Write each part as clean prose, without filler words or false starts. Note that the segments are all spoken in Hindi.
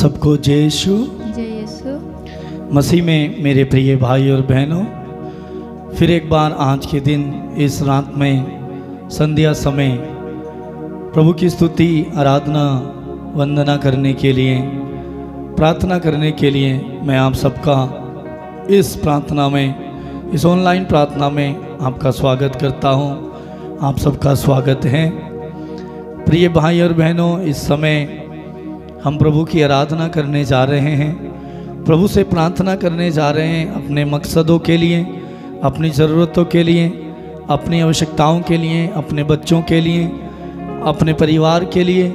सबको जय यीशु मसीह में मेरे प्रिय भाई और बहनों, फिर एक बार आज के दिन इस रात में संध्या समय प्रभु की स्तुति, आराधना, वंदना करने के लिए, प्रार्थना करने के लिए मैं आप सबका इस प्रार्थना में, इस ऑनलाइन प्रार्थना में आपका स्वागत करता हूं। आप सबका स्वागत है। प्रिय भाई और बहनों, इस समय हम प्रभु की आराधना करने जा रहे हैं, प्रभु से प्रार्थना करने जा रहे हैं अपने मकसदों के लिए, अपनी ज़रूरतों के लिए, अपनी आवश्यकताओं के लिए, अपने बच्चों के लिए, अपने परिवार के लिए।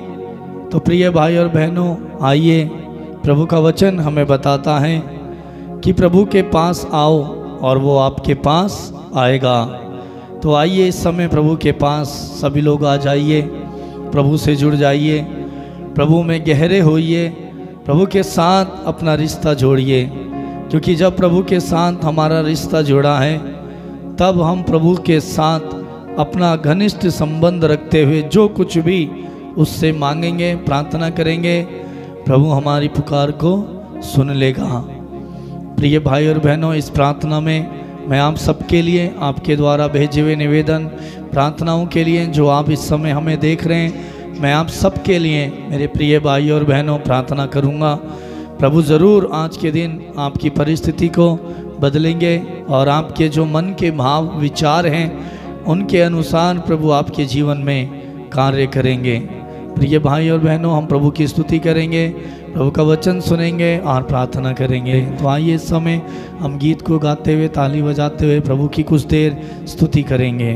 तो प्रिय भाई और बहनों, आइए, प्रभु का वचन हमें बताता है कि प्रभु के पास आओ और वो आपके पास आएगा। तो आइए इस समय प्रभु के पास सभी लोग आ जाइए, प्रभु से जुड़ जाइए, प्रभु में गहरे होइए, प्रभु के साथ अपना रिश्ता जोड़िए, क्योंकि जब प्रभु के साथ हमारा रिश्ता जुड़ा है तब हम प्रभु के साथ अपना घनिष्ठ संबंध रखते हुए जो कुछ भी उससे मांगेंगे, प्रार्थना करेंगे, प्रभु हमारी पुकार को सुन लेगा। प्रिय भाई और बहनों, इस प्रार्थना में मैं आप सबके लिए, आपके द्वारा भेजे हुए निवेदन प्रार्थनाओं के लिए जो आप इस समय हमें देख रहे हैं, मैं आप सबके लिए मेरे प्रिय भाई और बहनों प्रार्थना करूंगा। प्रभु ज़रूर आज के दिन आपकी परिस्थिति को बदलेंगे और आपके जो मन के भाव विचार हैं उनके अनुसार प्रभु आपके जीवन में कार्य करेंगे। प्रिय भाई और बहनों, हम प्रभु की स्तुति करेंगे, प्रभु का वचन सुनेंगे और प्रार्थना करेंगे। तो आइए इस समय हम गीत को गाते हुए, ताली बजाते हुए प्रभु की कुछ देर स्तुति करेंगे।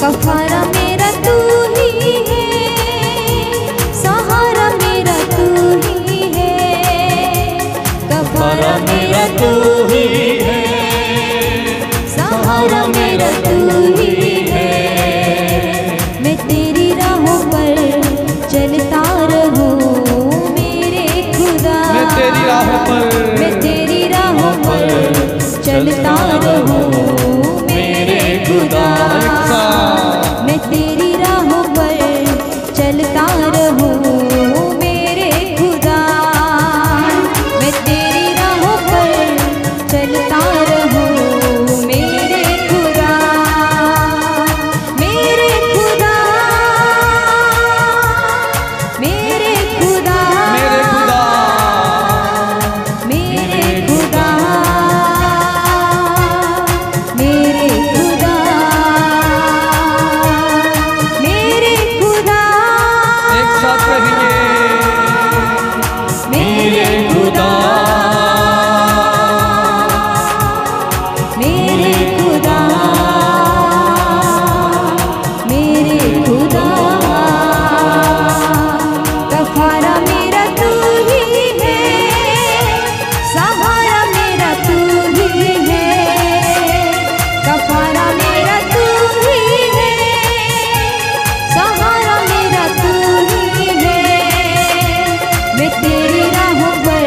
सहारा मेरा तू ही है, सहारा मेरा तू ही है, सहारा मेरा तू ही है, सहारा मेरा तू ही है। मैं तेरी राहों पर चलता रहूं मेरे खुदा, मैं तेरी राहों पर, मैं तेरी राहों पर चलता रहूं मेरे खुदा, मैं तेरी राहों पर चलता रहूं मेरे खुदा, मैं तेरी राहों पर चलता रहूं मेरे खुदा, मेरे खुदा, मेरे खुदा, मेरे खुदा, मेरे खुदा, मेरे खुदा, एक साथ कहिए, मेरे खुदा, मेरे खुदा, मेरे खुदा। सहारा मेरा तू ही है, सहारा मेरा तू ही है, सहारा मेरा तू ही है, सहारा मेरा तू ही है। मैं तेरी राहों पर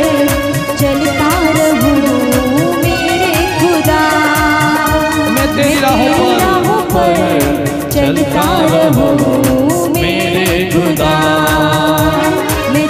चलता रहूं मेरे खुदा, मैं तेरी राहों पर चलता रहूं मेरे खुदा, मैं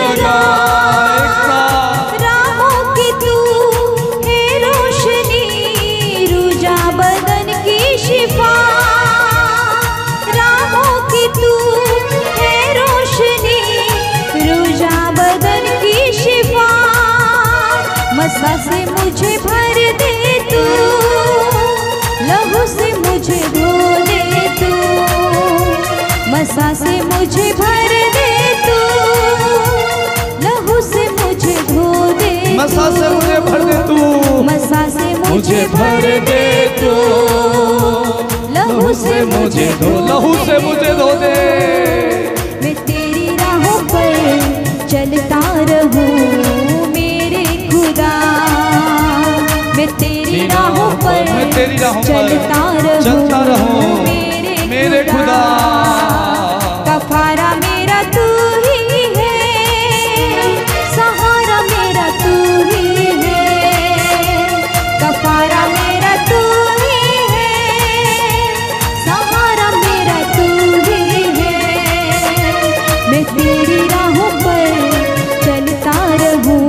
जगह एक साथ। राहों की तू है रोशनी, रुझा बदन की शिफा। राहों की तू है रोशनी, रुझा बदन की शिफा। मसा से मुझे भर दे तू, लहू से मुझे धो दे तू। मसा से मुझे भर दे तू, लहू से मुझे धो दे। मसा से मुझे भर दे तू, मसा से मुझे भर दे तू। लहू से मुझे धो, लहू से मुझे धो दे। मैं तेरी राहों पर चलता रहूं मेरे खुदा। मैं तेरी राहों पर चलता रहूं मेरे खुदा। कफारा मेरा तू ही है, सहारा मेरा तू ही है। कफारा मेरा तू ही है, सहारा मेरा तू ही है। मैं तेरी राहों पर चलता रहूं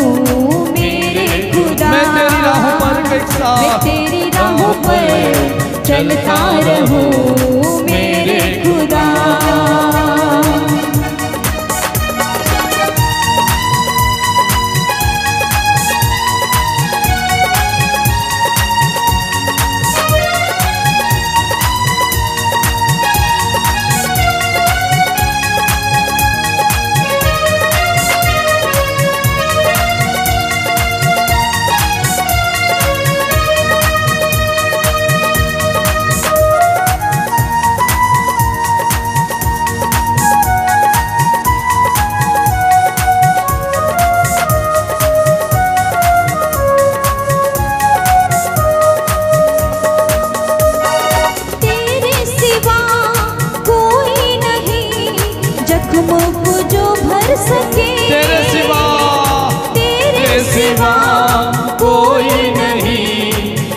मेरे खुदा। मैं तेरी राहों पर मैं तेरी राहों पर चलता रहूं मेरे खुदा।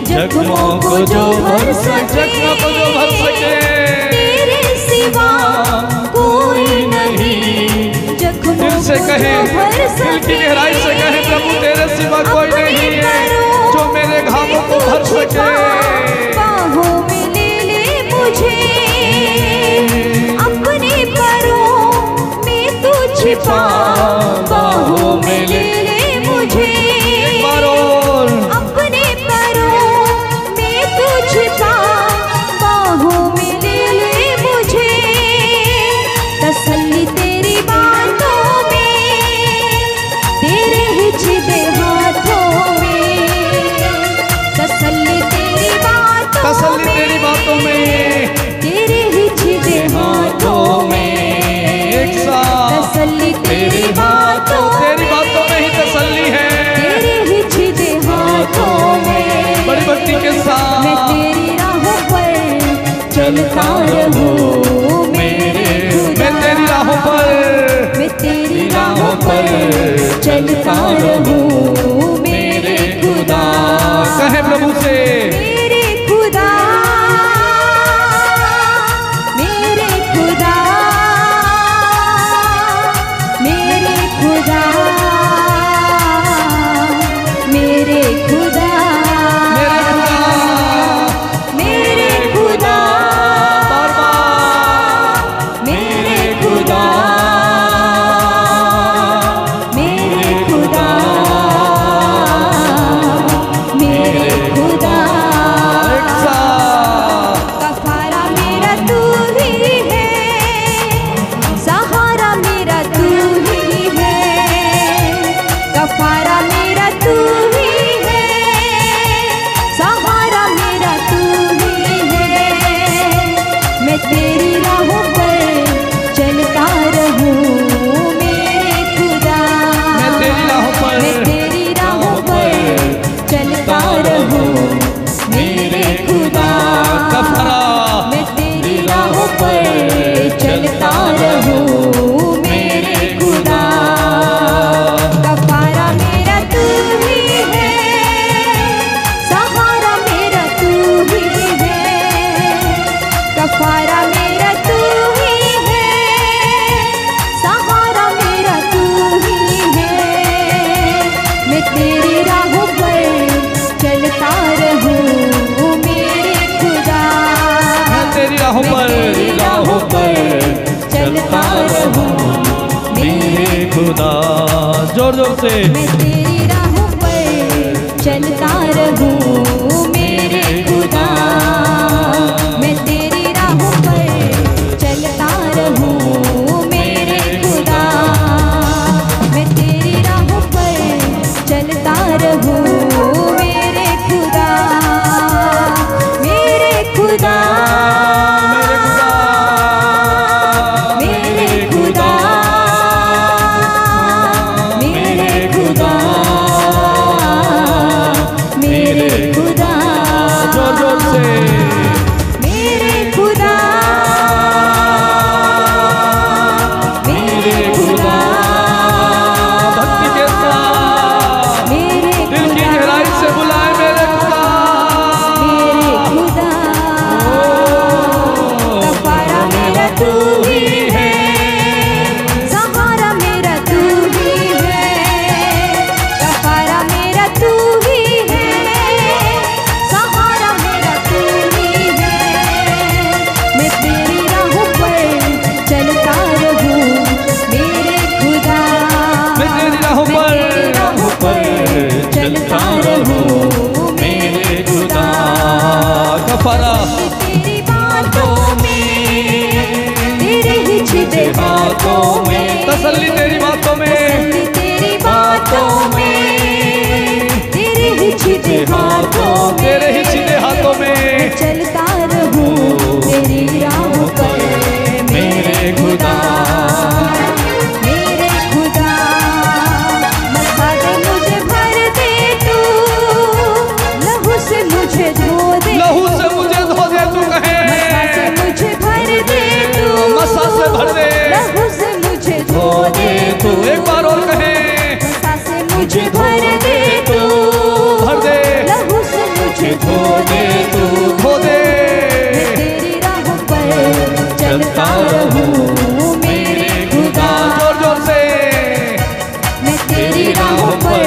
जख्मों को जो भर सके, जख्मों को जो भर सके। तेरे सिवा कोई नहीं। दिल से कहे, दिल की गहराई से कहे, प्रभु तेरे सिवा कोई नहीं है जो मेरे घावों को भर सके। बाहों में ले ले मुझे, अपने परों में तू छिपा। बाहों में ले ले मुझे, एक बार और। अपने परों में तू छिपा। बाहों में ले ले मुझे, तसल्ली तेरी बातों में, तेरे हिचके हाथों में। तसल्ली तेरी बातों में, तेरे हिचके हाथों में। एक साथ तसल्ली तेरी बातों में ही तसल्ली है। तेरे हिचके हाथों में। बड़ी भक्ति के साथ मैं तेरी राहों पर चलता रहूं मेरे खुदा। मैं तेरी राहों पर, मैं तेरी राहों पर चलता रहूं मेरे खुदा। कहे प्रभु से, मेरे खुदा, मेरे खुदा, मेरे खुदा, मेरे खुदा, मेरे खुदा, बार बार मेरे खुदा, मेरे खुदा, मेरे खुदा। एक साथ कफारा मेरा तू ही है, सहारा मेरा तू ही है। कफारा मेरा तू ही है, खुदा। जोर जोर से। मैं तेरी राहों पर चलता रहूं मेरे खुदा, मैं तेरी राहों पर चलता रहूं मेरे खुदा, मैं तेरी राहों पर चलता रहूं मेरे खुदा, मेरे खुदा, मेरे खुदा, मेरे खुदा, मेरे खुदा, जोर जोर से। मेरे खुदा, मेरे खुदा, भक्ति के साथ मेरे दिल की गहराई से बुलाए मेरे खुदा। मेरे खुदा, कफारा मेरा तू ही है, सहारा मेरा तू ही है, कफारा मेरा तू ही है, सहारा मेरा तू ही है। मैं तेरी राहों पर चलता रहूं मेरे खुदा, मैं तेरी राहों मैं तेरी राहों पर चलता रहूं मेरे खुदा। कफारा तेरी बातों में, तेरे ही छिपे हाथों में, तसल्ली तेरी बातों में, तसल्ली तेरी बातों में, तेरे ही छिपे हाथों में, तेरे ही सीधे हाथों में चलता रहूं तेरी राहों पर मेरे खुदा, मेरे खुदा। मसा दे मुझे भर दे तू, लहू से मुझे धो दे, लहू से मुझे धो दे तू कहे, मसा से मुझे भर दे तू, मसा से भर दे, लहू से मुझे धो दे तू एक बार और कहे, मसा से मुझे भर दे तू, भर दे, लहू से मुझे धो दे तू, धो दे। मैं तेरी राहों पर चलता रहूं मेरे खुदा, जोर जोर से। मैं तेरी राहों पर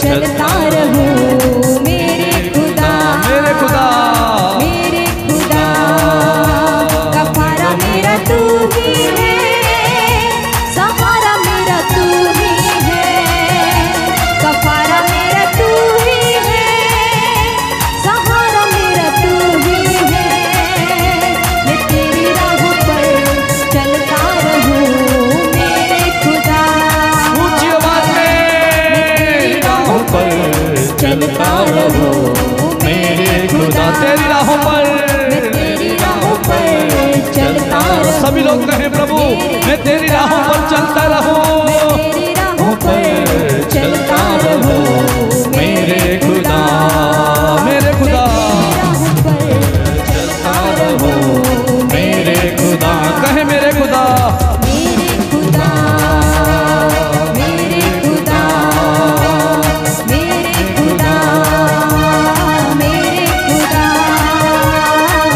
चलता रहूं मेरे खुदा, मेरे खुदा, मेरे खुदा, कफारा मेरा तू ही है, सहारा मेरा तू ही है, कफारा मेरा तू ही है, सहारा मेरा तू ही है। मैं तेरी राहों पर चलता रहूं मेरे खुदा, ऊंची आवाज में तेरी राहों पर चलता रहूं मेरे खुदा, तेरी राहों पर, मैं तेरी राहों पर चलता रहूं। सभी लोग कहें प्रभु मैं तेरी राहों पर चलता रहूं, मैं तेरी राहों पर चलता रहूं मेरे खुदा, मेरे खुदा, राहों पर चलता रहूं मेरे खुदा, कहे मेरे खुदा, मेरे खुदा, मेरे खुदा, मेरे खुदा, मेरे खुदा,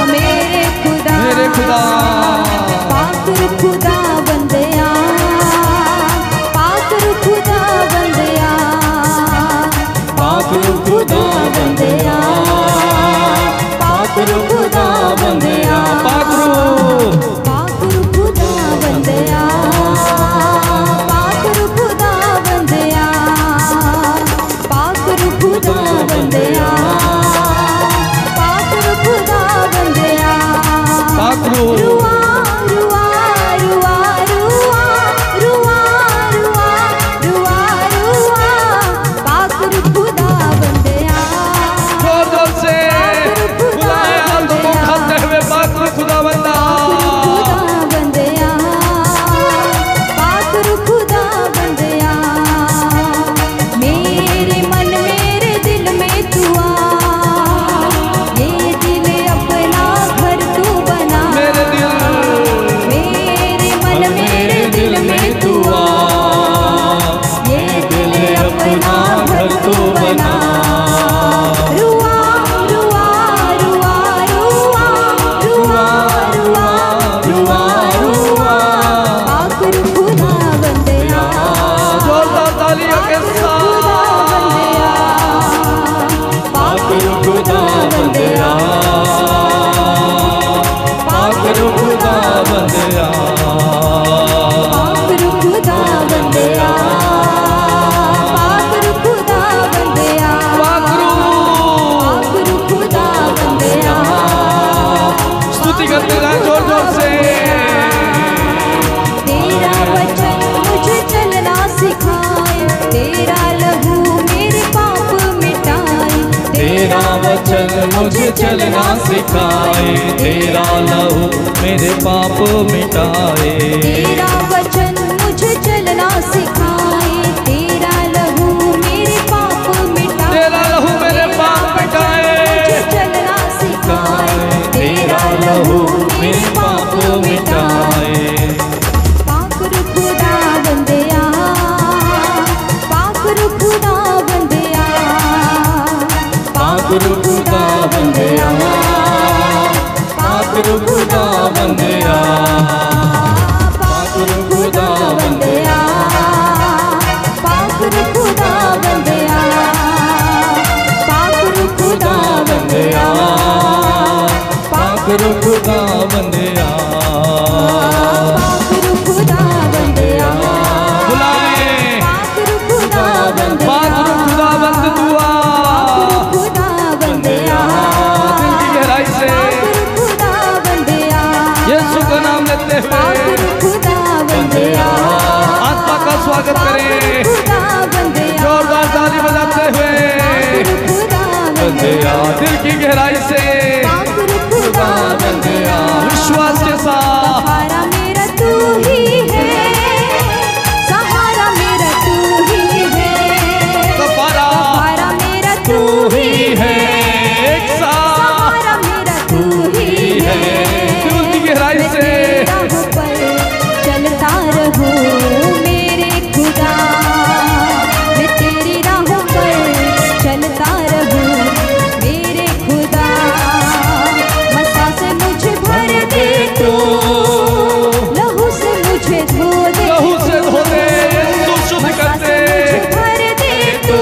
मेरे खुदा, मेरे खुदा। पाकुर खुदा बंदिया, पाकुर खुदा बंदिया, पाकुर खुदा बंदिया, पाकुर खुदा बंदिया, पाकरू, पाकुर खुदा बंदिया, पाकुर खुदा बंदिया, पाकुर खुदा बंदिया, पाकुर खुदा बंदिया, पाकरू, रुआ रुआ रुआ रुआ रुआ रुआ रुआ रुआ, पाकुर खुदा बंदिया, जोर जोर से बुलाए आंखों को खाते हुए पाकरू खुदा बंदा, खुदा बंदिया, पाकुर खुदा बंदिया, मेरे मन मेरे दिल में तू आ, ये दिल अपना घर तू बना, मेरे दिल, मेरे मन मेरे दिल में तू आ, ये दिल अपना घर तू बना, रुआ रुआ रुआ रुआ रुआ रुआ रुआ रुआ, पाकुर खुदा बंदिया, जोरदार तालियों के साथ, पाकुर खुदा बंदिया, पाकरू खुदा बंदा, पाकुर खुदा बंदिया, तेरा लहू मेरे पाप मिटाए, तेरा वचन मुझे चलना सिखाए, तेरा लहू मेरे पाप मिटाए। तेरा वचन मुझे चलना सिखाए, तेरा लहू मेरे पाप मिटाए, तेरा लहू मेरे पाप मिटाए, मुझे चलना सिखाए, तेरा लहू मेरे पाप मिटाए। पाक खुदा बंदिया, पाक खुदा बंदिया, पाक खुदा बंदिया, पाक खुदा बंदिया, पाक खुदा बंदिया, पाक खुदा बंदिया, पाक खुदा बंदिया, पाक खुदा बंदिया। पाक खुदा बंदिया, बुलाए पाक खुदा पाक खुदा बंद दुआ, खुदा बंदिया, दिल की गहराई से खुदा बंदिया, यीशु का नाम लेते हुए खुदा बंदिया, आत्मा का स्वागत करें, खुदा बंदिया, जोरदार ताली बजाते हुए। खुदा बंदिया दिल की गहराई से खुदा बंदिया, विश्वास के साथ सहारा मेरा तू ही है, सहारा मेरा तू ही है, सहारा सहारा मेरा तू ही है, एक साथ सहारा मेरा तू ही है। दिल की गहराई से राह पर चलता रहूं मेरे खुदा, मैं तेरी राहों पर चलता रहूं मेरे खुदा, मसा से मुझे भर दे तू, लहू से मुझे धो दे, लहू से धो दे, यीशु शुद्ध मसा कर से दे, मुझे भर दे तू,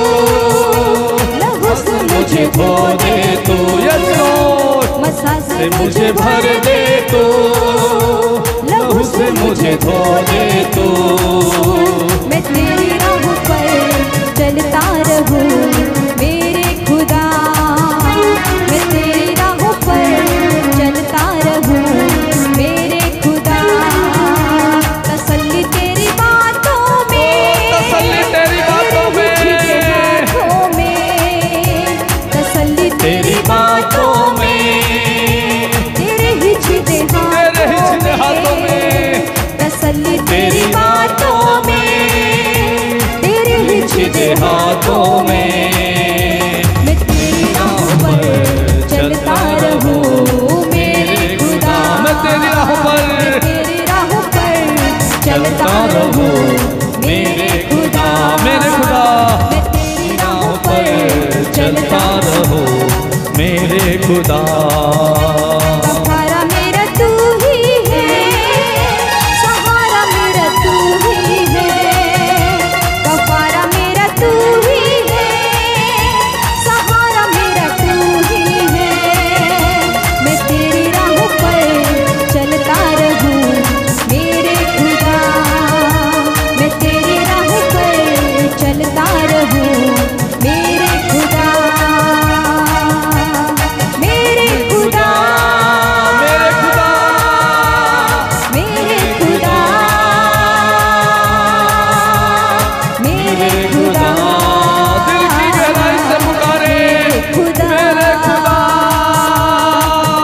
लहू से मुझे धो दे तू, यीशु मसा से से मुझे भर दे तू, लहू से मुझे धो दे तू। मैं तेरी राह पर चलता रहूं मेरे खुदा, मैं तेरी राह पर चलता रहूं मेरे खुदा, तसल्ली तेरी बातों में, तसल्ली तेरी बातों में, तसल्ली तेरी बातों में, तेरे ही छिपे हाथों में, तसल्ली तेरी बातों में, तेरे ही छिपे हाथों में मैं तेरी राह पर चलता रहूं मेरे खुदा, मैं तेरी राह पर तेरी राह पर चलता रहूं मेरे खुदा, मेरे खुदा मैं तेरी राह पर चलता रहो मेरे खुदा। सहारा मेरा तू ही है, सहारा मेरा तू ही है, कफारा मेरा तू ही है, सहारा मेरा तू ही है, मैं तेरी राह पर चलता रहूं मेरे खुदा, मैं तेरी राह पर चलता रहूं मेरे खुदा, मेरे खुदा, मेरे खुदा, मेरे खुदा, दिल की गहराई से पुकारे खुदा,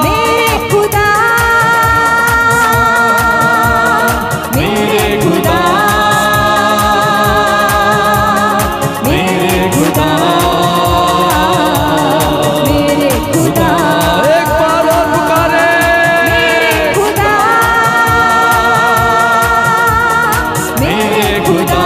मेरे खुदा, मेरे खुदा, मेरे खुदा, मेरे खुदा, मेरे खुदा, एक बार और पुकारे खुदा, मेरे खुदा,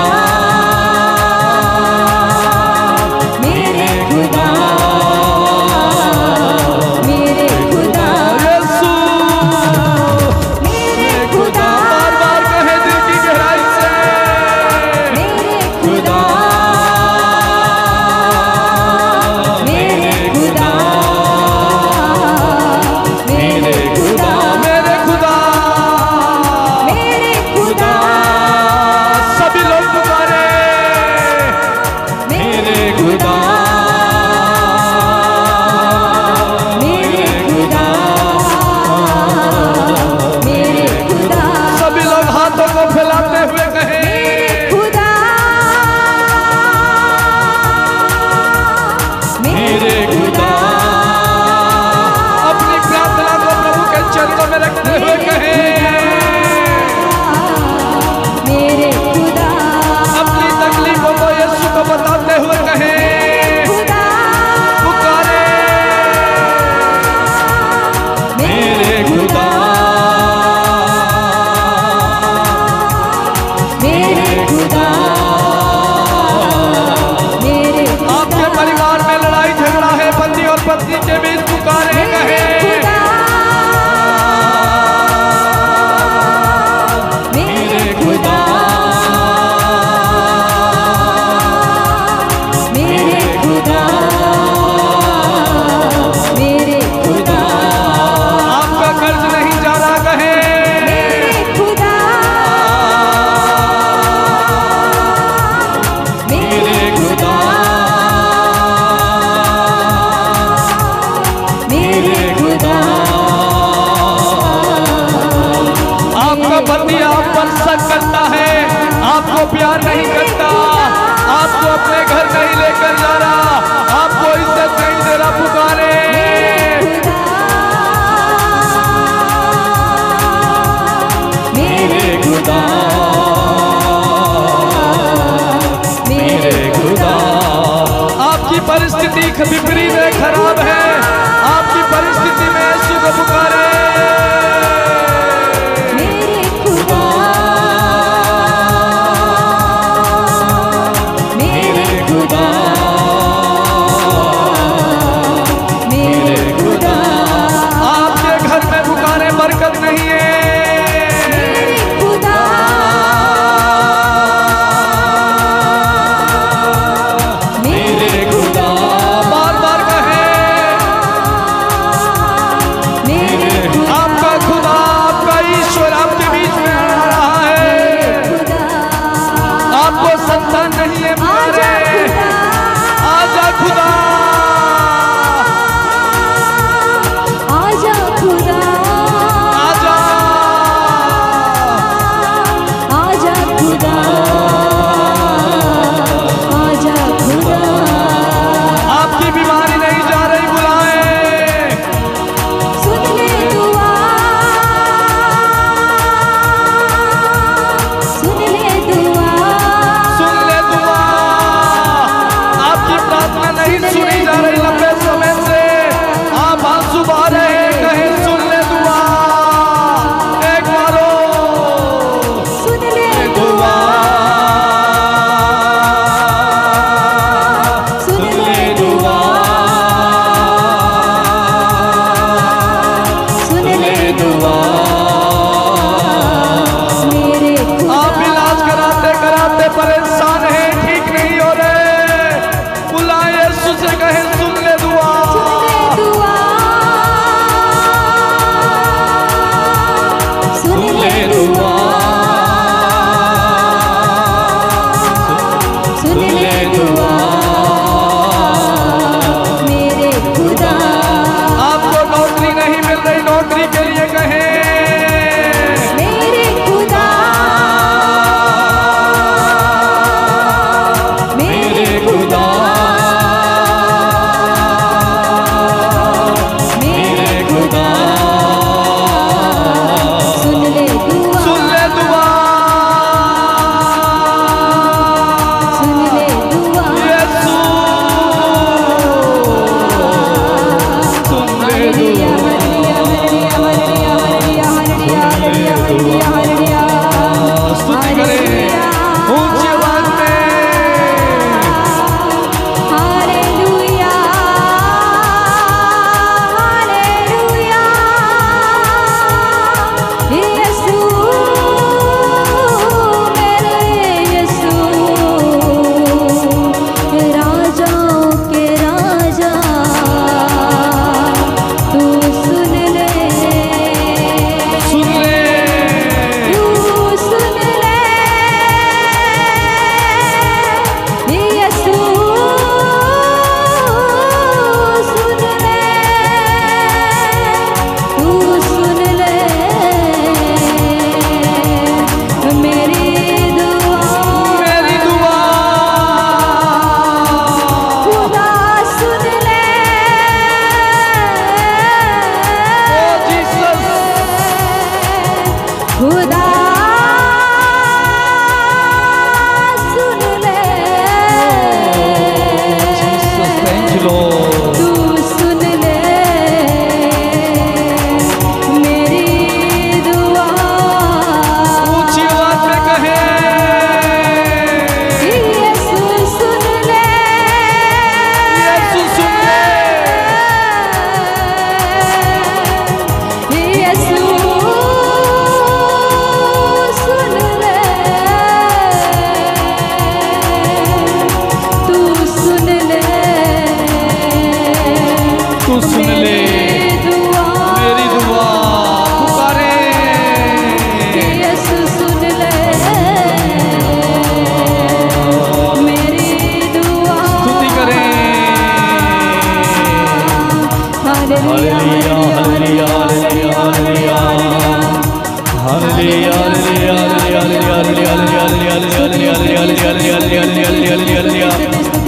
प्यार नहीं करता, आपको अपने घर नहीं लेकर जा रहा, आपको इज्जत नहीं दे रहा, पुकारे मेरे खुदा, मेरे खुदा। आपकी परिस्थिति विपरीत है, खराब है, आपकी परिस्थिति में यीशु को पुकारे मेरे खुदा, मेरे खुदा, मेरे खुदा। आपके घर में पुकारे बरकत नहीं है, मेरे खुदा, मेरे खुदा। बार बार कहे मेरे खुदा, आपका खुदा, आपका ईश्वर आपके बीच में आ रहा है, खुदा, आपको संतान नहीं है, आजा पुकारे खुदा,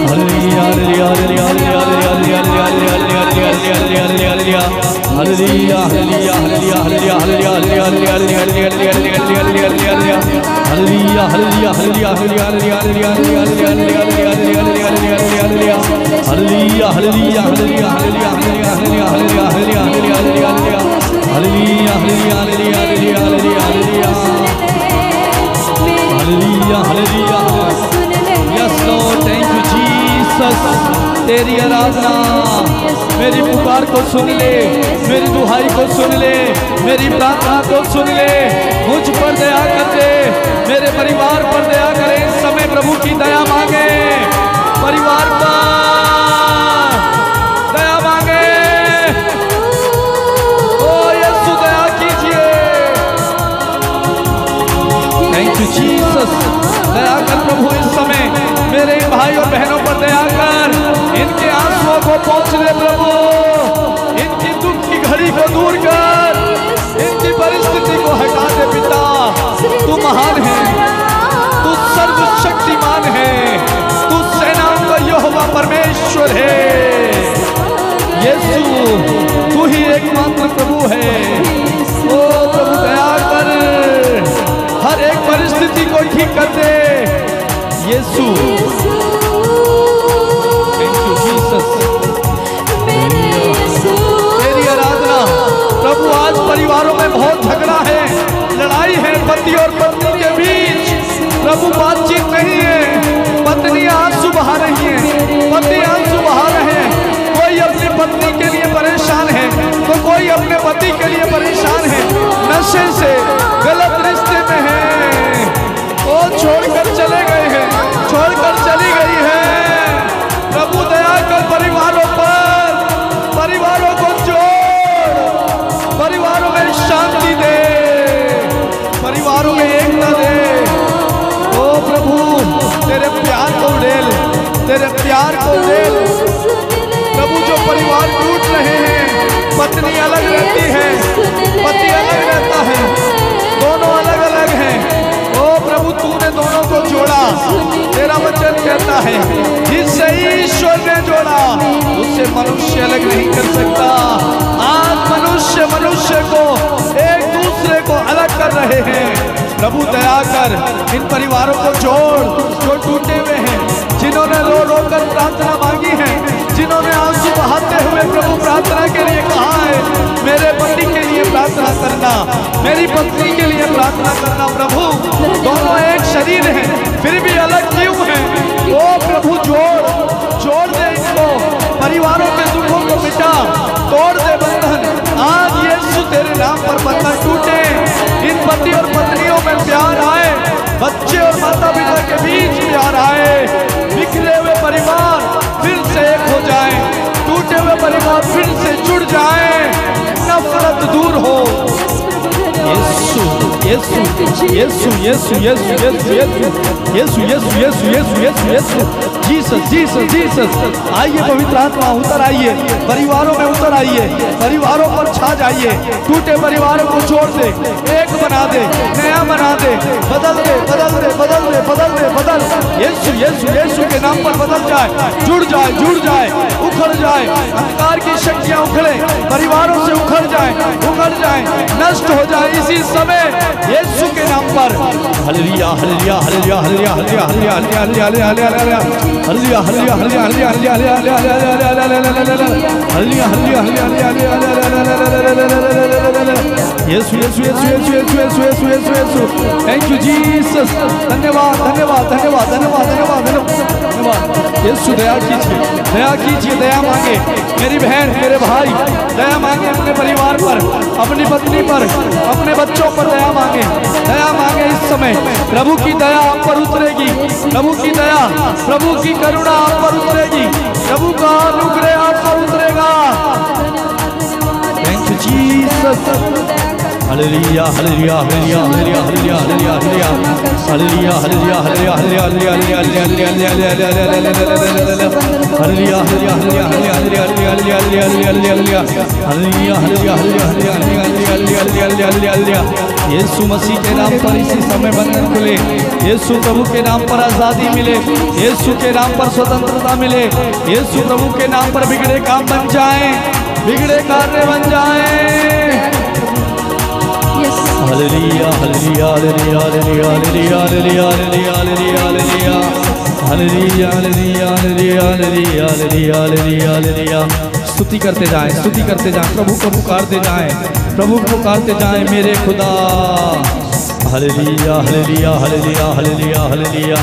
hallelujah hallelujah hallelujah hallelujah hallelujah hallelujah hallelujah hallelujah hallelujah yes Lord thank you Jesus तेरी आराधना मेरी पुकार को सुन ले मेरी दुहाई को सुन ले मेरी प्रार्थना को सुन ले मुझ पर दया कर दे मेरे परिवार पर दया करे इस समय प्रभु की दया मांगे परिवार पर दया मांगे ओ यीशु दया कीजिए थैंक यू जीसस दया कर प्रभु इस समय मेरे भाई और बहनों पर दया कर इनके आंसुओं को पहुंच ले प्रभु इनकी दुख की घड़ी को दूर कर इनकी परिस्थिति को हटा दे पिता तू महान है तू सर्वशक्तिमान है तू सेनाओं का यहोवा परमेश्वर है यीशु तू ही एकमात्र प्रभु है ओ प्रभु दया कर हर एक परिस्थिति को ठीक कर दे यीशु थैंक यू जीसस तेरी आराधना प्रभु आज परिवारों में बहुत झगड़ा है लड़ाई है पति और पत्नी के बीच प्रभु बातचीत नहीं है पत्नी आंसू बहा रही है पति आंसू बहा रहे हैं कोई अपनी पत्नी के लिए परेशान है तो कोई अपने पति के लिए परेशान है नशे से गलत रिश्ते में है वो छोड़कर चले गए हैं छोड़कर चली गई है प्रभु दया कर परिवारों को जोड़ परिवारों में शांति दे परिवारों में एकता दे ओ प्रभु तेरे प्यार को उड़ेल तेरे प्यार को उड़ेल प्रभु जो परिवार टूट रहे हैं पत्नी अलग रहती है पति अलग रहता है दोनों अलग अलग हैं ओ प्रभु तूने दोनों को जोड़ा तेरा वचन कहता है जिससे ईश्वर ने जोड़ा उससे मनुष्य अलग नहीं कर सकता आज मनुष्य को एक दूसरे को अलग कर रहे हैं प्रभु दया कर इन परिवारों को जोड़ जो टूटे हुए हैं जिन्होंने रो रो कर प्रार्थना मांगी है जिन्होंने आंसू बहाते हुए प्रभु प्रार्थना के लिए कहा है मेरे पति के लिए प्रार्थना करना मेरी पत्नी के लिए प्रार्थना करना प्रभु दोनों एक शरीर हैं फिर भी अलग क्यों हैं ओ प्रभु जोड़ दे इनको परिवारों के दुखों को मिटा तोड़ दे बंधन आज यीशु तेरे नाम पर बंधन टूटे इन पति और पत्नियों में प्यार आए बच्चे और माता पिता के बीच प्यार आए बिखरे हुए परिवार फिर से एक हो जाए टूटे हुए परिवार फिर से जुड़ जाए नफरत दूर हो यीशु यीशु यीशु यीशु यीशु यीशु यीशु यीशु यीशु यीशु यीशु यीशु जीसस जीसस जीसस आइए पवित्र आत्मा उतर आइए परिवारों में उतर आइए परिवारों पर छा जाइए टूटे परिवारों को जोड़ दे एक बना दे नया बना दे बदल दे बदल दे बदल दे बदल दे बदल यीशु यीशु यीशु के नाम पर बदल जाए जुड़ जाए उखड़ जाए अंधकार की शक्तियां उखड़े परिवारों से उखड़ जाए नष्ट हो जाए इसी समय यीशु के नाम पर hallelujah hallelujah hallelujah hallelujah hallelujah hallelujah hallelujah hallelujah hallelujah यीशु यीशु यीशु यीशु यीशु यीशु यीशु यीशु यीशु थैंक यू जीसस धन्यवाद धन्यवाद धन्यवाद धन्यवाद धन्यवाद धन्यवाद यीशु दया कीजिए दया मांगे मेरी बहन मेरे भाई दया मांगे अपने परिवार पर अपनी पत्नी पर अपने बच्चों पर दया मांगे इस समय प्रभु की दया आप पर उतरेगी प्रभु की दया प्रभु की करुणा आप पर उतरेगी प्रभु का अनुग्रह आप पर उतरेगा thank you Jesus hallelujah hallelujah hallelujah hallelujah hallelujah hallelujah hallelujah hallelujah hallelujah hallelujah hallelujah Yeshu Masih के नाम पर इसी समय बंधन खुले, यीशु प्रभु के नाम पर आज़ादी मिले, यीशु के नाम पर स्वतंत्रता मिले, यीशु प्रभु के नाम पर बिगड़े काम बन जाएं, बिगड़े कार्य बन जाएं। Hallelujah hallelujah hallelujah hallelujah hallelujah hallelujah hallelujah hallelujah hallelujah hallelujah hallelujah hallelujah hallelujah hallelujah. स्तुति करते जाएं, स्तुति करते जाएं, प्रभु को पुकारते जाएं, प्रभु को पुकारते जाएं मेरे खुदा। Hallelujah hallelujah hallelujah hallelujah hallelujah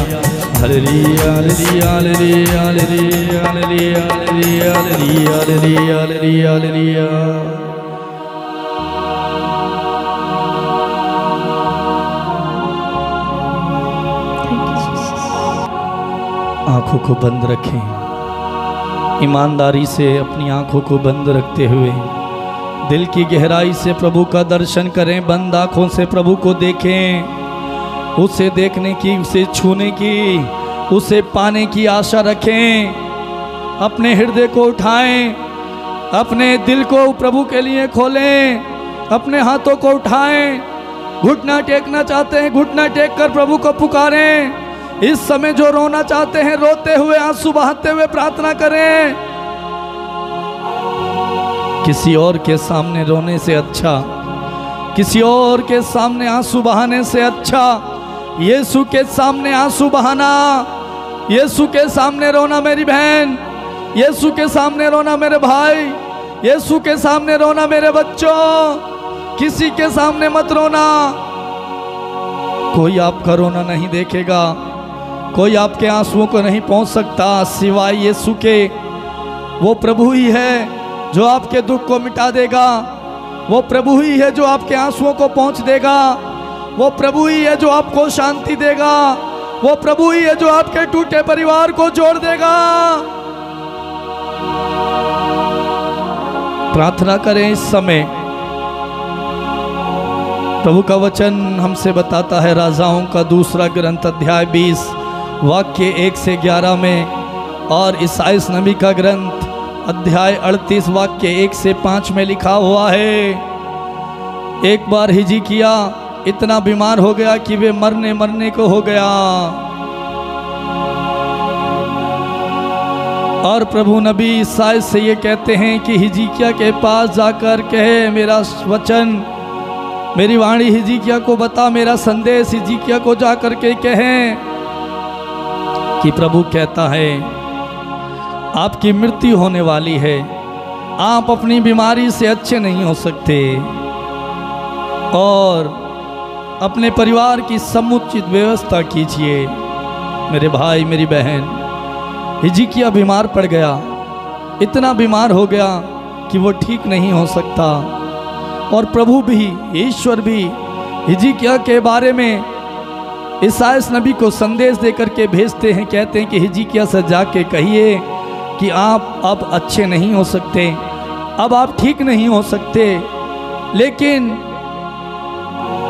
hallelujah hallelujah hallelujah hallelujah hallelujah hallelujah hallelujah hallelujah hallelujah. आंखों को बंद रखें, ईमानदारी से अपनी आंखों को बंद रखते हुए दिल की गहराई से प्रभु का दर्शन करें। बंद आंखों से प्रभु को देखें, उसे देखने की, उसे छूने की, उसे पाने की आशा रखें। अपने हृदय को उठाएं, अपने दिल को प्रभु के लिए खोलें, अपने हाथों को उठाएं। घुटना टेकना चाहते हैं, घुटना टेक कर प्रभु को पुकारें। इस समय जो रोना चाहते हैं, रोते हुए, आंसू बहाते हुए प्रार्थना करें। किसी और के सामने रोने से अच्छा, किसी और के सामने आंसू बहाने से अच्छा यीशु के सामने आंसू बहाना, यीशु के सामने रोना मेरी बहन, यीशु के सामने रोना मेरे भाई, यीशु के सामने रोना मेरे बच्चों। किसी के सामने मत रोना। कोई आपका रोना नहीं देखेगा, कोई आपके आंसुओं को नहीं पहुंच सकता सिवाय यीशु के। वो प्रभु ही है जो आपके दुख को मिटा देगा, वो प्रभु ही है जो आपके आंसुओं को पहुंच देगा, वो प्रभु ही है जो आपको शांति देगा, वो प्रभु ही है जो आपके टूटे परिवार को जोड़ देगा। प्रार्थना करें इस समय। प्रभु का वचन हमसे बताता है राजाओं का दूसरा ग्रंथ अध्याय 20 वाक्य 1 से 11 में, और ईसाइयाह नबी का ग्रंथ अध्याय 38 वाक्य 1 से 5 में लिखा हुआ है। एक बार हिजकिय्या इतना बीमार हो गया कि वे मरने को हो गया, और प्रभु नबी ईसाइयाह से ये कहते हैं कि हिजकिय्या के पास जाकर कहे, मेरा वचन, मेरी वाणी हिजकिय्या को बता, मेरा संदेश हिजकिय्या को जाकर के कहें कि प्रभु कहता है आपकी मृत्यु होने वाली है, आप अपनी बीमारी से अच्छे नहीं हो सकते, और अपने परिवार की समुचित व्यवस्था कीजिए। मेरे भाई मेरी बहन, हिजकिय्या बीमार पड़ गया, इतना बीमार हो गया कि वो ठीक नहीं हो सकता, और प्रभु भी, ईश्वर भी हिजकिय्या के बारे में ईसाइयाह नबी को संदेश देकर के भेजते हैं। कहते हैं कि हिजकिय्या से जाके कहिए कि आप अब अच्छे नहीं हो सकते, अब आप ठीक नहीं हो सकते, लेकिन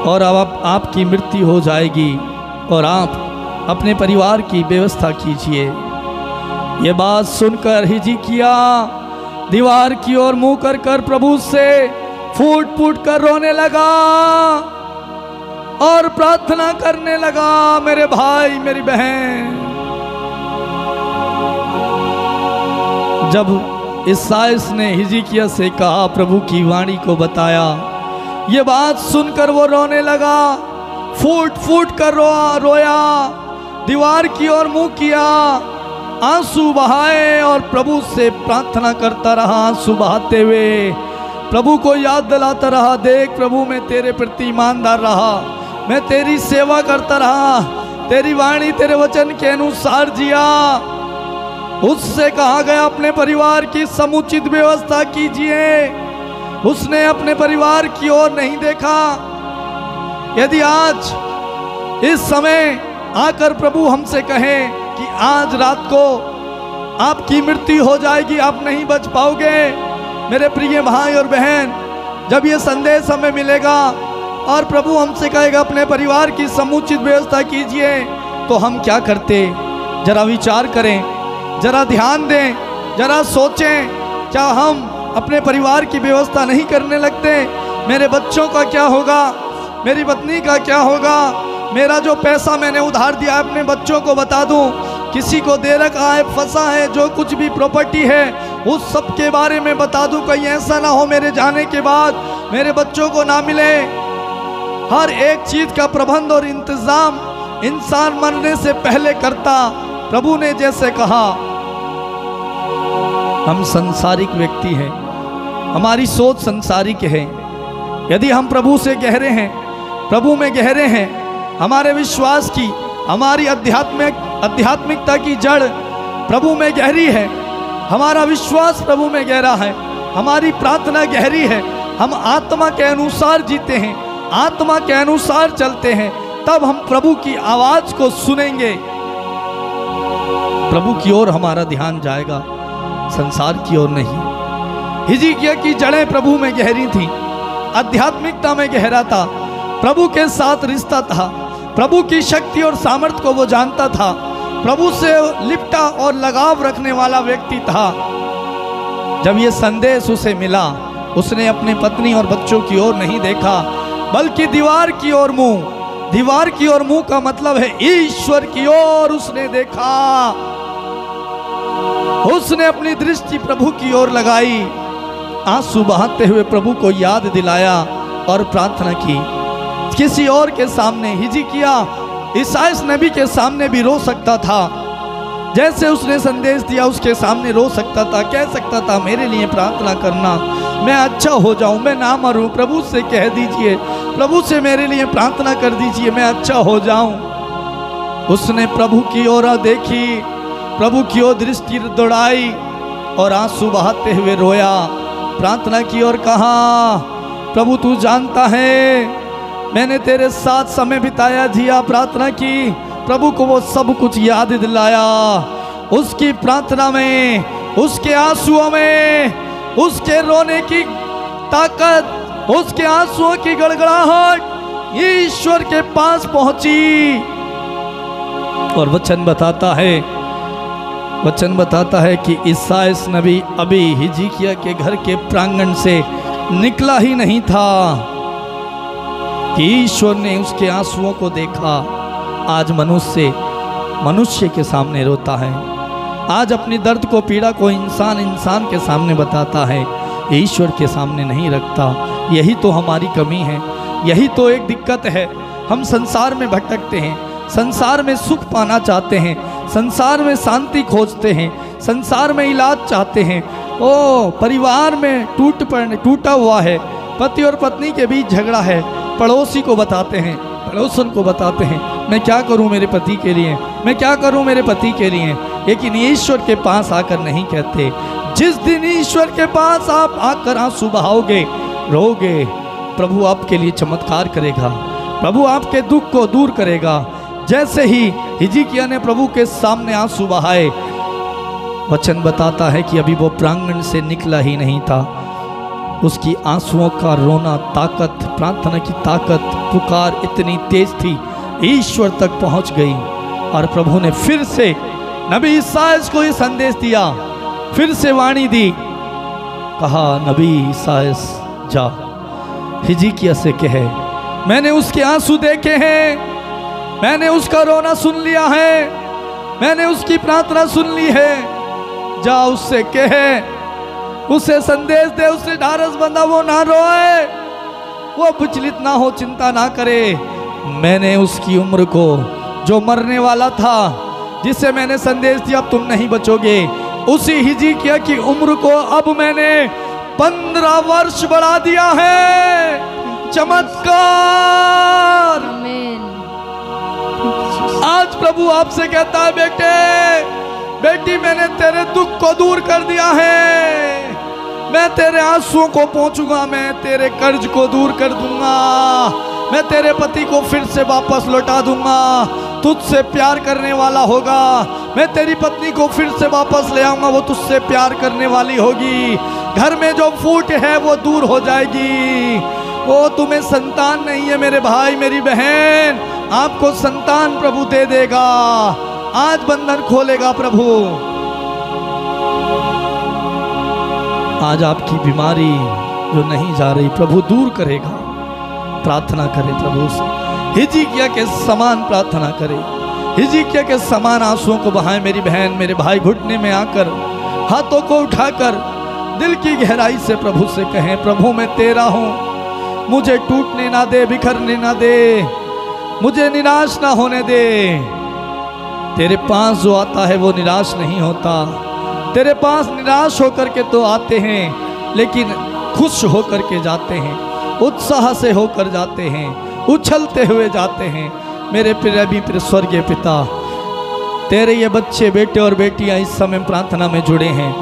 और अब आपकी मृत्यु हो जाएगी, और आप अपने परिवार की व्यवस्था कीजिए। ये बात सुनकर हिजकिय्या दीवार की ओर मुंह कर प्रभु से फूट फूट कर रोने लगा और प्रार्थना करने लगा। मेरे भाई मेरी बहन, जब ईसाइयाह ने हिजकिय्या से कहा, प्रभु की वाणी को बताया, ये बात सुनकर वो रोने लगा, फूट फूट कर रोया, दीवार की ओर मुंह किया, आंसू बहाए और प्रभु से प्रार्थना करता रहा। आंसू बहाते हुए प्रभु को याद दिलाता रहा, देख प्रभु मैं तेरे प्रति ईमानदार रहा, मैं तेरी सेवा करता रहा, तेरी वाणी तेरे वचन के अनुसार जिया। उससे कहा गया अपने परिवार की समुचित व्यवस्था कीजिए। उसने अपने परिवार की ओर नहीं देखा। यदि आज इस समय आकर प्रभु हमसे कहें कि आज रात को आपकी मृत्यु हो जाएगी, आप नहीं बच पाओगे, मेरे प्रिय भाई और बहन, जब ये संदेश हमें मिलेगा और प्रभु हमसे कहेगा अपने परिवार की समुचित व्यवस्था कीजिए, तो हम क्या करते? जरा विचार करें, जरा ध्यान दें, जरा सोचें, क्या हम अपने परिवार की व्यवस्था नहीं करने लगते? मेरे बच्चों का क्या होगा, मेरी पत्नी का क्या होगा, मेरा जो पैसा मैंने उधार दिया है अपने बच्चों को बता दूं, किसी को दे रखा है, फंसा है, जो कुछ भी प्रॉपर्टी है उस सब के बारे में बता दूं, कहीं ऐसा ना हो मेरे जाने के बाद मेरे बच्चों को ना मिले। हर एक चीज का प्रबंध और इंतजाम इंसान मरने से पहले करता। प्रभु ने जैसे कहा, हम संसारिक व्यक्ति हैं, हमारी सोच संसारिक है। यदि हम प्रभु से गहरे हैं, प्रभु में गहरे हैं, हमारे विश्वास की, हमारी आध्यात्मिकता की जड़ प्रभु में गहरी है, हमारा विश्वास प्रभु में गहरा है, हमारी प्रार्थना गहरी है, हम आत्मा के अनुसार जीते हैं, आत्मा के अनुसार चलते हैं, तब हम प्रभु की आवाज को सुनेंगे। प्रभु की ओर हमारा ध्यान जाएगा, संसार की ओर नहीं। हिजकिय्याह की जड़ें प्रभु में गहरी थी, आध्यात्मिकता में गहरा था, प्रभु के साथ रिश्ता था, प्रभु की शक्ति और सामर्थ्य को वो जानता था, प्रभु से लिपटा और लगाव रखने वाला व्यक्ति था। जब ये संदेश उसे मिला, उसने अपने पत्नी और बच्चों की ओर नहीं देखा, बल्कि दीवार की ओर मुंह। दीवार की ओर मुंह का मतलब है ईश्वर की ओर उसने देखा। उसने अपनी दृष्टि प्रभु की ओर लगाई, आंसू बहाते हुए प्रभु को याद दिलाया और प्रार्थना की। किसी और के सामने हिजकिय्याह ईसायाह नबी के सामने भी रो सकता था, जैसे उसने संदेश दिया उसके सामने रो सकता था, कह सकता था मेरे लिए प्रार्थना करना, मैं अच्छा हो जाऊं, मैं ना मरूं, प्रभु से कह दीजिए, प्रभु से मेरे लिए प्रार्थना कर दीजिए, मैं अच्छा हो जाऊं। उसने प्रभु की ओर देखी, प्रभु की ओर दृष्टि दौड़ाई और आंसू बहाते हुए रोया, प्रार्थना की और कहा, प्रभु तू जानता है मैंने तेरे साथ समय बिताया, जिया, प्रार्थना की। प्रभु को वो सब कुछ याद दिलाया। उसकी प्रार्थना में, उसके आंसुओं में, उसके रोने की ताकत, उसके आंसुओं की गड़गड़ाहट ईश्वर के पास पहुंची। और वचन बताता है कि ईसायाह नबी अभी हिजकिय्याह के घर के प्रांगण से निकला ही नहीं था कि ईश्वर ने उसके आंसुओं को देखा। आज मनुष्य के सामने रोता है, आज अपनी दर्द को, पीड़ा को इंसान के सामने बताता है, ईश्वर के सामने नहीं रखता। यही तो हमारी कमी है, यही तो एक दिक्कत है। हम संसार में भटकते हैं, संसार में सुख पाना चाहते हैं, संसार में शांति खोजते हैं, संसार में इलाज चाहते हैं। ओ परिवार में टूटा हुआ है, पति और पत्नी के बीच झगड़ा है, पड़ोसी को बताते हैं, पड़ोसन को बताते हैं, मैं क्या करूं मेरे पति के लिए, मैं क्या करूं मेरे पति के लिए। लेकिन ईश्वर के पास आकर नहीं कहते। जिस दिन ईश्वर के पास आप आकर आंसू बहाओगे, रोगे, प्रभु आपके लिए चमत्कार करेगा, प्रभु आपके दुख को दूर करेगा। जैसे ही हिजकिय्याह ने प्रभु के सामने आंसू बहाए, वचन बताता है कि अभी वो प्रांगण से निकला ही नहीं था, उसकी आंसुओं का रोना, ताकत, प्रार्थना की ताकत, पुकार इतनी तेज थी, ईश्वर तक पहुंच गई। और प्रभु ने फिर से नबी ईसायाह को ये संदेश दिया, फिर से वाणी दी, कहा नबी ईसायाह जा हिजकिय्याह से कहे, मैंने उसके आंसू देखे हैं, मैंने उसका रोना सुन लिया है, मैंने उसकी प्रार्थना सुन ली है, जा उससे कहे, उसे संदेश दे, उससे ढारस बंधा, वो ना रोए, वो विचलित ना हो, चिंता ना करे। मैंने उसकी उम्र को, जो मरने वाला था, जिसे मैंने संदेश दिया तुम नहीं बचोगे, उसी हिजकिय्याह की उम्र को अब मैंने 15 वर्ष बढ़ा दिया है। चमत्कार। आज प्रभु आपसे कहता है, बेटी मैंने तेरे दुख को दूर कर दिया है, मैं तेरे आंसुओं को पोंछूंगा, मैं तेरे कर्ज को दूर कर दूंगा, मैं तेरे पति को फिर से वापस लौटा दूंगा, तुझसे प्यार करने वाला होगा, मैं तेरी पत्नी को फिर से वापस ले आऊंगा, वो तुझसे प्यार करने वाली होगी, घर में जो फूट है वो दूर हो जाएगी। वो तुम्हें संतान नहीं है मेरे भाई मेरी बहन, आपको संतान प्रभु दे देगा, आज बंधन खोलेगा प्रभु। आज आपकी बीमारी जो नहीं जा रही प्रभु दूर करेगा, प्रार्थना करे प्रभु से, हिजकिय्याह के समान प्रार्थना करे, हिजकिय्याह के समान आंसुओं को बहाए। मेरी बहन मेरे भाई घुटने में आकर हाथों को उठाकर दिल की गहराई से प्रभु से कहें, प्रभु मैं तेरा हूँ, मुझे टूटने ना दे, बिखरने ना दे, मुझे निराश ना होने दे। तेरे पास जो आता है वो निराश नहीं होता। तेरे पास निराश होकर के तो आते हैं लेकिन खुश होकर के जाते हैं, उत्साह से होकर जाते हैं, उछलते हुए जाते हैं। मेरे प्रिय स्वर्गीय पिता, तेरे ये बच्चे बेटे और बेटियां इस समय प्रार्थना में जुड़े हैं।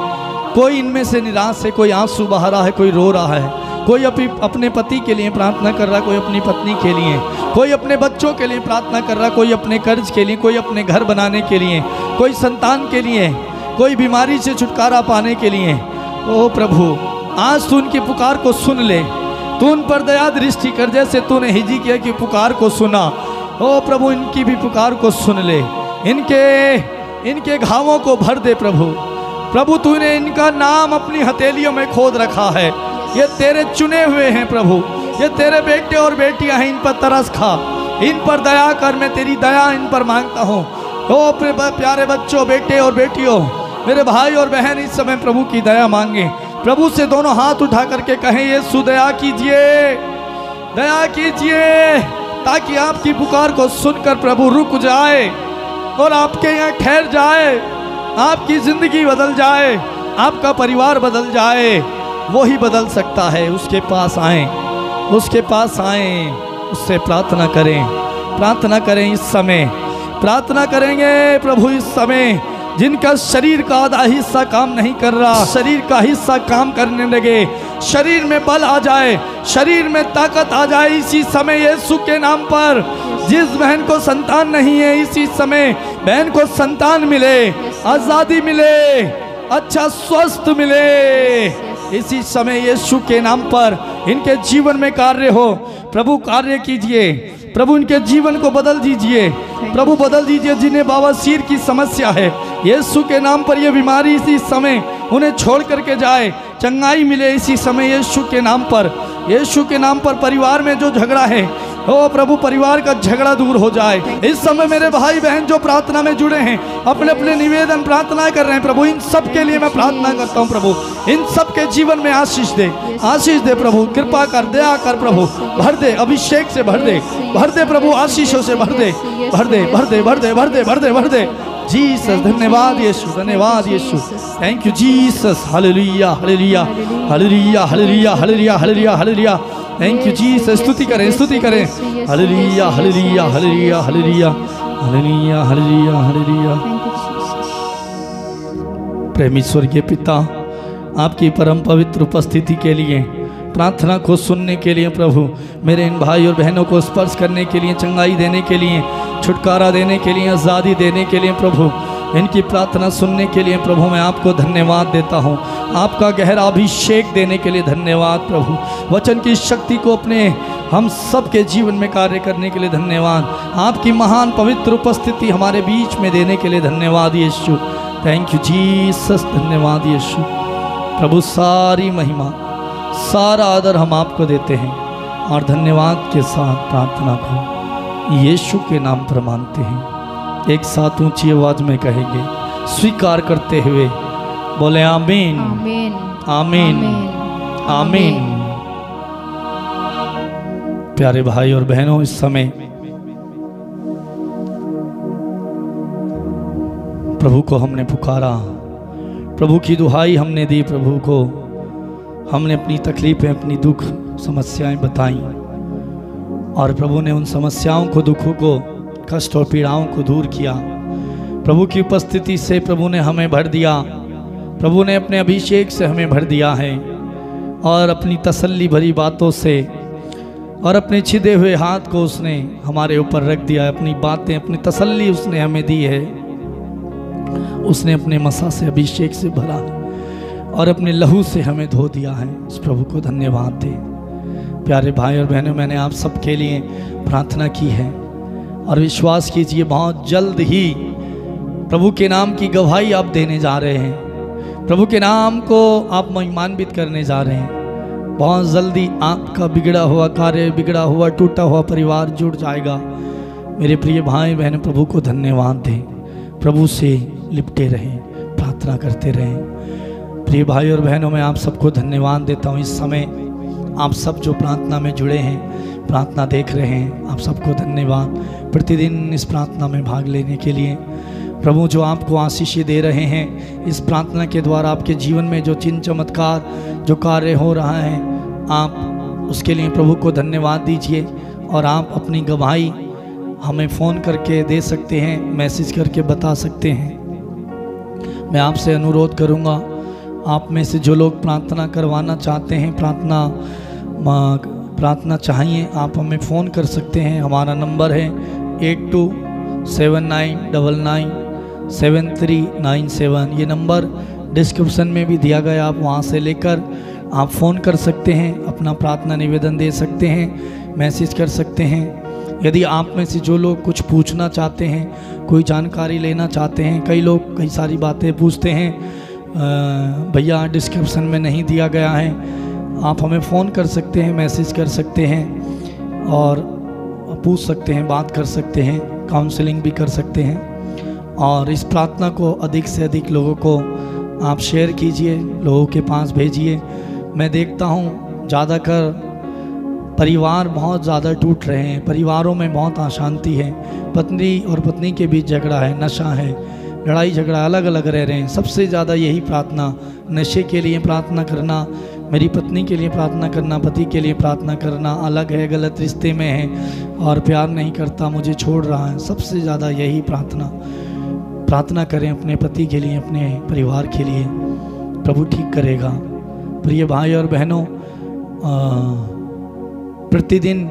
कोई इनमें से निराश है, कोई आंसू बहा रहा है, कोई रो रहा है, कोई अपने पति के लिए प्रार्थना कर रहा है, कोई अपनी पत्नी के लिए, कोई अपने बच्चों के लिए प्रार्थना कर रहा है, कोई अपने कर्ज के लिए, कोई अपने घर बनाने के लिए, कोई संतान के लिए, कोई बीमारी से छुटकारा पाने के लिए। ओ प्रभु, आज तू उनकी पुकार को सुन ले, तू उन पर दया दृष्टि कर, जैसे तूने हिजकिय्याह की पुकार को सुना। ओ प्रभु, इनकी भी पुकार को सुन ले, इनके घावों को भर दे प्रभु। प्रभु, तूने इनका नाम अपनी हथेलियों में खोद रखा है। ये तेरे चुने हुए हैं प्रभु, ये तेरे बेटे और बेटियां हैं, इन पर तरस खा, इन पर दया कर। मैं तेरी दया इन पर मांगता हूँ। ओ प्यारे बच्चों, बेटे और बेटियों, मेरे भाई और बहन इस समय प्रभु की दया मांगे। प्रभु से दोनों हाथ उठा करके कहें, यीशु दया कीजिए, दया कीजिए, ताकि आपकी पुकार को सुनकर प्रभु रुक जाए और आपके यहाँ ठहर जाए, आपकी जिंदगी बदल जाए, आपका परिवार बदल जाए। वो ही बदल सकता है। उसके पास आएं, उसके पास आएं, उससे प्रार्थना करें, प्रार्थना करें। इस समय प्रार्थना करेंगे प्रभु। इस समय जिनका शरीर का आधा हिस्सा काम नहीं कर रहा, शरीर का हिस्सा काम करने लगे, शरीर में बल आ जाए, शरीर में ताकत आ जाए इसी समय यीशु के नाम पर। जिस बहन को संतान नहीं है, इसी समय बहन को संतान मिले, आजादी मिले, अच्छा स्वस्थ मिले। इसी समय यीशु के नाम पर इनके जीवन में कार्य हो। प्रभु कार्य कीजिए, प्रभु इनके जीवन को बदल दीजिए, प्रभु बदल दीजिए। जिन्हें बवासीर की समस्या है, यीशु के नाम पर यह बीमारी इसी समय उन्हें छोड़ करके जाए, चंगाई मिले इसी समय यीशु के नाम पर। यीशु के नाम पर परिवार में जो झगड़ा है, ओ प्रभु परिवार का झगड़ा दूर हो जाए। इस समय मेरे भाई बहन जो प्रार्थना में जुड़े हैं, अपने अपने निवेदन प्रार्थना कर रहे हैं प्रभु, इन सब के लिए मैं प्रार्थना करता हूँ प्रभु, इन सब के जीवन में आशीष दे, आशीष दे प्रभु, कृपा कर, दया कर प्रभु, भर दे, अभिषेक से भर दे, भर दे प्रभु, आशीषों से भर दे, भर दे, भर दे, भर दे, भर दे, भर दे, भर दे। जीसस, धन्यवाद यीशु, धन्यवाद Yeshu, thank you Jesus, hallelujah, hallelujah, hallelujah, hallelujah, hallelujah, hallelujah, hallelujah, thank you Jesus. स्तुति करें, स्तुति करें, hallelujah, hallelujah, hallelujah, hallelujah, hallelujah, hallelujah, hallelujah. प्रेमी स्वर्गीय पिता, आपकी परम पवित्र उपस्थिति के लिए, प्रार्थना को सुनने के लिए प्रभु, मेरे इन भाई और बहनों को स्पर्श करने के लिए, चंगाई देने के लिए, छुटकारा देने के लिए, आज़ादी देने के लिए प्रभु, इनकी प्रार्थना सुनने के लिए प्रभु मैं आपको धन्यवाद देता हूँ। आपका गहरा अभिषेक देने के लिए धन्यवाद प्रभु। वचन की शक्ति को अपने हम सब के जीवन में कार्य करने के लिए धन्यवाद। आपकी महान पवित्र उपस्थिति हमारे बीच में देने के लिए धन्यवाद यीशु। थैंक यू जीसस, धन्यवाद यीशु। प्रभु सारी महिमा, सारा आदर हम आपको देते हैं और धन्यवाद के साथ प्रार्थना को यीशु के नाम पर मानते हैं। एक साथ ऊंची आवाज में कहेंगे, स्वीकार करते हुए बोले आमीन, आमीन, आमीन, आमीन। प्यारे भाई और बहनों, इस समय प्रभु को हमने पुकारा, प्रभु की दुहाई हमने दी, प्रभु को हमने अपनी तकलीफें, अपनी दुख समस्याएं बताई और प्रभु ने उन समस्याओं को, दुखों को, कष्ट और पीड़ाओं को दूर किया। प्रभु की उपस्थिति से प्रभु ने हमें भर दिया, प्रभु ने अपने अभिषेक से हमें भर दिया है और अपनी तसल्ली भरी बातों से और अपने छिदे हुए हाथ को उसने हमारे ऊपर रख दिया। अपनी बातें, अपनी तसल्ली उसने हमें दी है। उसने अपने मसा से, अभिषेक से भरा और अपने लहू से हमें धो दिया है। उस प्रभु को धन्यवाद दे। प्यारे भाई और बहनों, मैंने आप सबके लिए प्रार्थना की है और विश्वास कीजिए बहुत जल्द ही प्रभु के नाम की गवाही आप देने जा रहे हैं, प्रभु के नाम को आप महिमान्वित करने जा रहे हैं। बहुत जल्दी आपका बिगड़ा हुआ कार्य, बिगड़ा हुआ टूटा हुआ परिवार जुड़ जाएगा। मेरे प्रिय भाई बहन, प्रभु को धन्यवाद दें, प्रभु से लिपटे रहें, प्रार्थना करते रहें। प्रिय भाई और बहनों, मैं आप सबको धन्यवाद देता हूँ। इस समय आप सब जो प्रार्थना में जुड़े हैं, प्रार्थना देख रहे हैं, आप सबको धन्यवाद। प्रतिदिन इस प्रार्थना में भाग लेने के लिए प्रभु जो आपको आशीष दे रहे हैं, इस प्रार्थना के द्वारा आपके जीवन में जो चिन्ह चमत्कार जो कार्य हो रहा है, आप उसके लिए प्रभु को धन्यवाद दीजिए। और आप अपनी गवाही हमें फ़ोन करके दे सकते हैं, मैसेज करके बता सकते हैं। मैं आपसे अनुरोध करूंगा, आप में से जो लोग प्रार्थना करवाना चाहते हैं, प्रार्थना चाहिए, आप हमें फ़ोन कर सकते हैं। हमारा नंबर है 8279997397। ये नंबर डिस्क्रिप्शन में भी दिया गया, आप वहाँ से लेकर आप फ़ोन कर सकते हैं, अपना प्रार्थना निवेदन दे सकते हैं, मैसेज कर सकते हैं। यदि आप में से जो लोग कुछ पूछना चाहते हैं, कोई जानकारी लेना चाहते हैं, कई लोग कई सारी बातें पूछते हैं, भैया डिस्क्रिप्शन में नहीं दिया गया है, आप हमें फ़ोन कर सकते हैं, मैसेज कर सकते हैं और पूछ सकते हैं, बात कर सकते हैं, काउंसलिंग भी कर सकते हैं। और इस प्रार्थना को अधिक से अधिक लोगों को आप शेयर कीजिए, लोगों के पास भेजिए। मैं देखता हूँ ज़्यादातर परिवार बहुत ज़्यादा टूट रहे हैं, परिवारों में बहुत अशांति है, पत्नी और पत्नी के बीच झगड़ा है, नशा है, लड़ाई झगड़ा, अलग अलग रह रहे हैं। सबसे ज़्यादा यही प्रार्थना, नशे के लिए प्रार्थना करना, मेरी पत्नी के लिए प्रार्थना करना, पति के लिए प्रार्थना करना, अलग है, गलत रिश्ते में है और प्यार नहीं करता, मुझे छोड़ रहा है। सबसे ज़्यादा यही प्रार्थना करें अपने पति के लिए, अपने परिवार के लिए, प्रभु ठीक करेगा। प्रिय भाई और बहनों, प्रतिदिन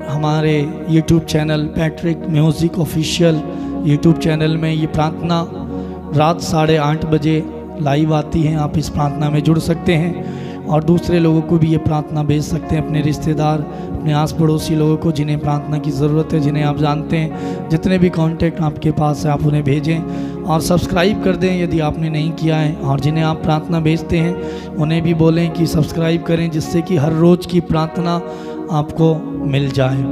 हमारे YouTube channel Patrick music official YouTube channel में ये प्रार्थना रात 8:30 बजे लाइव आती है। आप इस प्रार्थना में जुड़ सकते हैं और दूसरे लोगों को भी ये प्रार्थना भेज सकते हैं, अपने रिश्तेदार, अपने आस पड़ोसी लोगों को जिन्हें प्रार्थना की ज़रूरत है, जिन्हें आप जानते हैं, जितने भी कांटेक्ट आपके पास है आप उन्हें भेजें और सब्सक्राइब कर दें यदि आपने नहीं किया है। और जिन्हें आप प्रार्थना भेजते हैं उन्हें भी बोलें कि सब्सक्राइब करें, जिससे कि हर रोज़ की प्रार्थना आपको मिल जाए।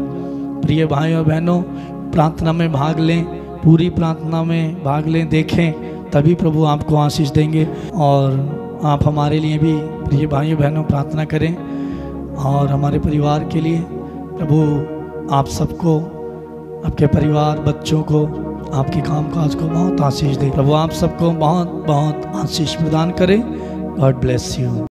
प्रिय भाई और बहनों, प्रार्थना में भाग लें, पूरी प्रार्थना में भाग लें, देखें, तभी प्रभु आपको आशीष देंगे। और आप हमारे लिए भी प्रिय भाइयों बहनों प्रार्थना करें और हमारे परिवार के लिए। प्रभु आप सबको, आपके परिवार, बच्चों को, आपके कामकाज को बहुत आशीष दे। प्रभु आप सबको बहुत बहुत आशीष प्रदान करें। God bless you.